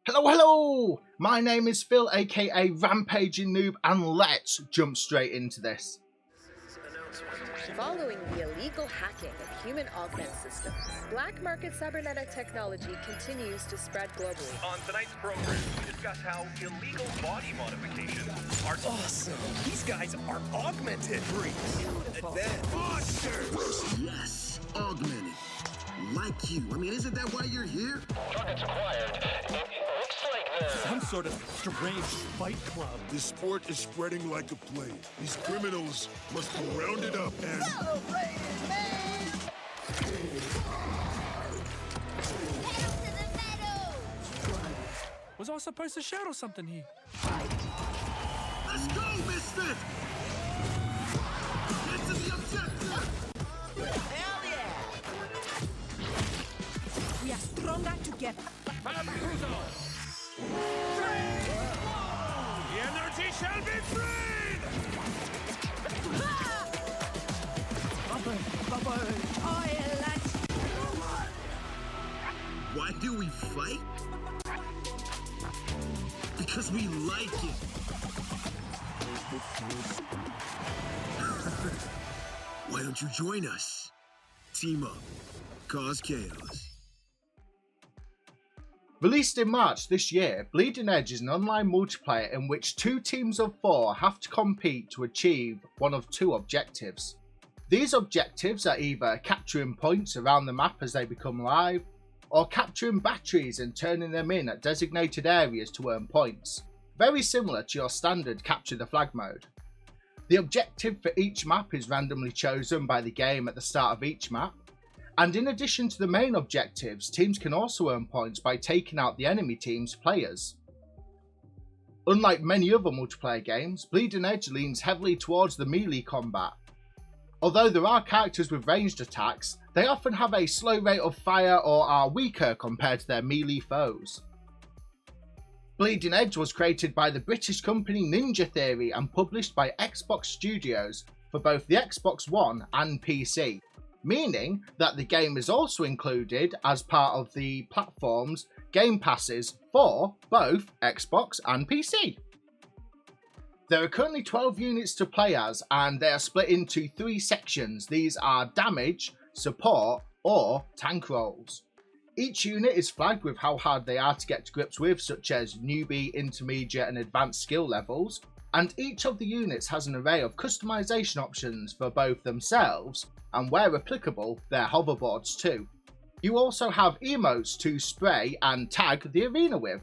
Hello, hello! My name is Phil, aka Rampaging Noob, and let's jump straight into this. Following the illegal hacking of human augment systems, black market cybernetic technology continues to spread globally. On tonight's program, we discuss how illegal body modifications are awesome. These guys are augmented freaks. Advanced monsters. Yes, augmented. Like you. I mean, isn't that why you're here? targets acquired. It looks like they're Some sort of strange fight club. This sport is spreading like a plague. These criminals must be rounded up and... Was I supposed to shout or something here? Let's go, Misfit! Get to the objective! Hell yeah! We are stronger together. The energy shall be freed! Bubble, oil, and... Why do we fight? Because we like it. Why don't you join us? Team up. Cause chaos. Released in March this year, Bleeding Edge is an online multiplayer in which 2 teams of 4 have to compete to achieve one of 2 objectives. These objectives are either capturing points around the map as they become live, or capturing batteries and turning them in at designated areas to earn points, very similar to your standard capture the flag mode. The objective for each map is randomly chosen by the game at the start of each map, and in addition to the main objectives, teams can also earn points by taking out the enemy team's players. Unlike many other multiplayer games, Bleeding Edge leans heavily towards the melee combat. Although there are characters with ranged attacks, they often have a slow rate of fire or are weaker compared to their melee foes. Bleeding Edge was created by the British company Ninja Theory and published by Xbox Studios for both the Xbox One and PC, meaning that the game is also included as part of the platform's Game Passes for both Xbox and PC. There are currently 12 units to play as, and they are split into 3 sections. These are damage, support, or tank roles. Each unit is flagged with how hard they are to get to grips with, such as newbie, intermediate, and advanced skill levels, and each of the units has an array of customization options for both themselves, and where applicable, their hoverboards too. You also have emotes to spray and tag the arena with.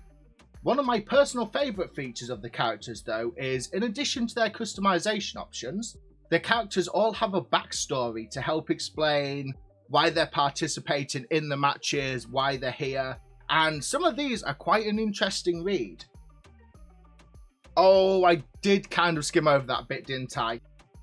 One of my personal favourite features of the characters though is, in addition to their customization options, the characters all have a backstory to help explain why they're participating in the matches, why they're here, and some of these are quite an interesting read. Oh, I did kind of skim over that bit, didn't I?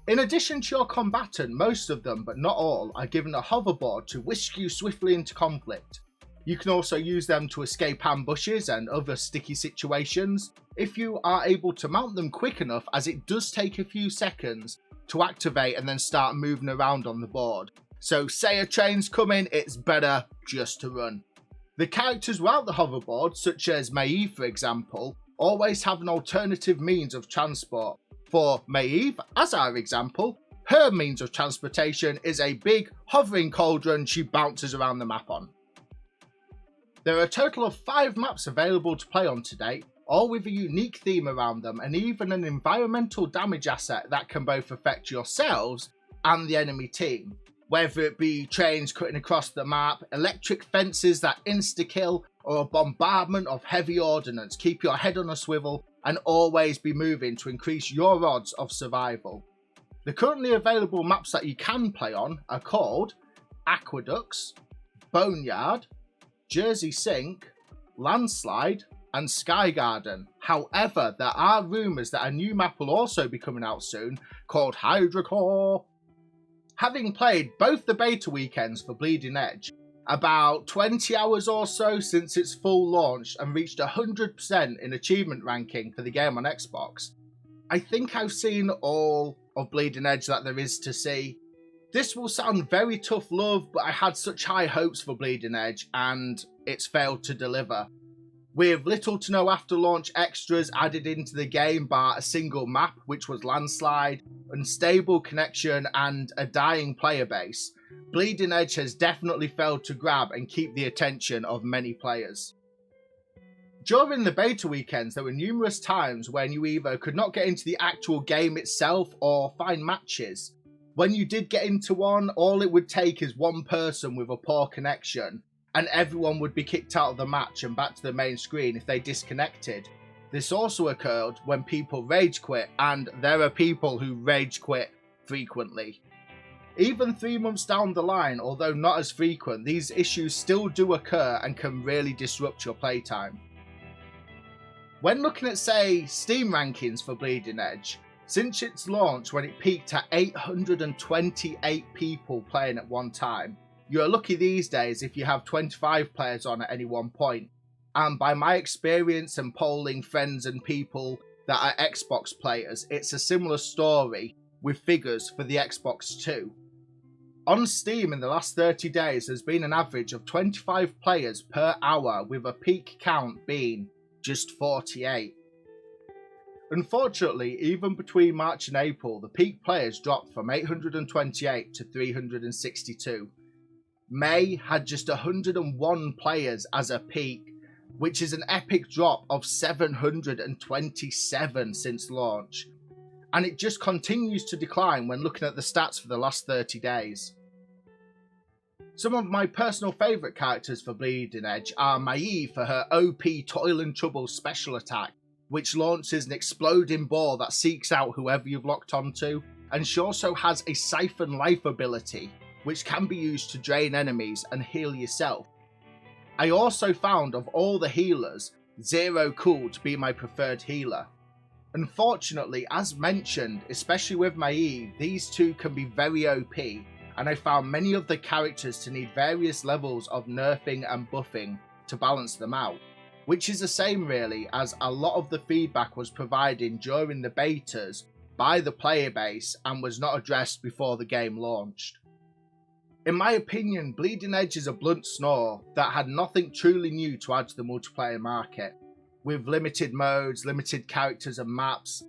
In addition to your combatant, most of them, but not all, are given a hoverboard to whisk you swiftly into conflict. You can also use them to escape ambushes and other sticky situations if you are able to mount them quick enough, as it does take a few seconds to activate and then start moving around on the board. So say a train's coming, it's better just to run. The characters without the hoverboard, such as Maeve for example, always have an alternative means of transport. For Maeve, as our example, her means of transportation is a big hovering cauldron she bounces around the map on. There are a total of 5 maps available to play on to date, all with a unique theme around them and even an environmental damage asset that can both affect yourselves and the enemy team. Whether it be trains cutting across the map, electric fences that insta-kill, or a bombardment of heavy ordnance, keep your head on a swivel and always be moving to increase your odds of survival. The currently available maps that you can play on are called Aqueducts, Boneyard, Jersey Sink, Landslide, and Sky Garden. However, there are rumours that a new map will also be coming out soon called Hydrocore. Having played both the beta weekends for Bleeding Edge, about 20 hours or so since its full launch, and reached 100% in achievement ranking for the game on Xbox, I think I've seen all of Bleeding Edge that there is to see. This will sound very tough love, but I had such high hopes for Bleeding Edge and it's failed to deliver. with little to no after launch extras added into the game bar a single map, which was landslide, unstable connection and a dying player base, Bleeding Edge has definitely failed to grab and keep the attention of many players. During the beta weekends, there were numerous times when you either could not get into the actual game itself or find matches. When you did get into one, all it would take is one person with a poor connection, and everyone would be kicked out of the match and back to the main screen if they disconnected. This also occurred when people rage quit, and there are people who rage quit frequently. Even 3 months down the line, although not as frequent, these issues still do occur and can really disrupt your playtime. When looking at, say, Steam rankings for Bleeding Edge, since its launch when it peaked at 828 people playing at one time, you are lucky these days if you have 25 players on at any one point. And by my experience and polling friends and people that are Xbox players, it's a similar story with figures for the Xbox too. On Steam in the last 30 days, there's been an average of 25 players per hour, with a peak count being just 48. Unfortunately, even between March and April, the peak players dropped from 828 to 362. May had just 101 players as a peak, which is an epic drop of 727 since launch. And it just continues to decline when looking at the stats for the last 30 days. Some of my personal favourite characters for Bleeding Edge are Mai for her OP Toil and Trouble special attack, which launches an exploding ball that seeks out whoever you've locked onto, and she also has a Siphon Life ability, which can be used to drain enemies and heal yourself. I also found of all the healers, Zero Cool to be my preferred healer. Unfortunately, as mentioned, especially with Mai, these two can be very OP, and I found many of the characters to need various levels of nerfing and buffing to balance them out, which is the same really, as a lot of the feedback was provided during the betas by the player base and was not addressed before the game launched. In my opinion, Bleeding Edge is a blunt snore that had nothing truly new to add to the multiplayer market, with limited modes, limited characters and maps,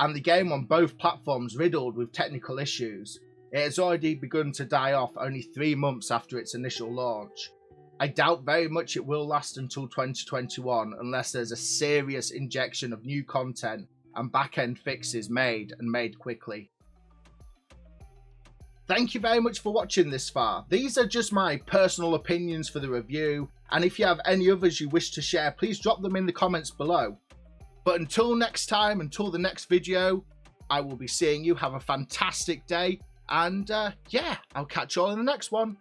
and the game on both platforms riddled with technical issues. It has already begun to die off only 3 months after its initial launch. I doubt very much it will last until 2021 unless there's a serious injection of new content and back-end fixes made quickly. Thank you very much for watching this far. These are just my personal opinions for the review, and if you have any others you wish to share, please drop them in the comments below. But until next time, until the next video, I will be seeing you. Have a fantastic day, and yeah, I'll catch you all in the next one.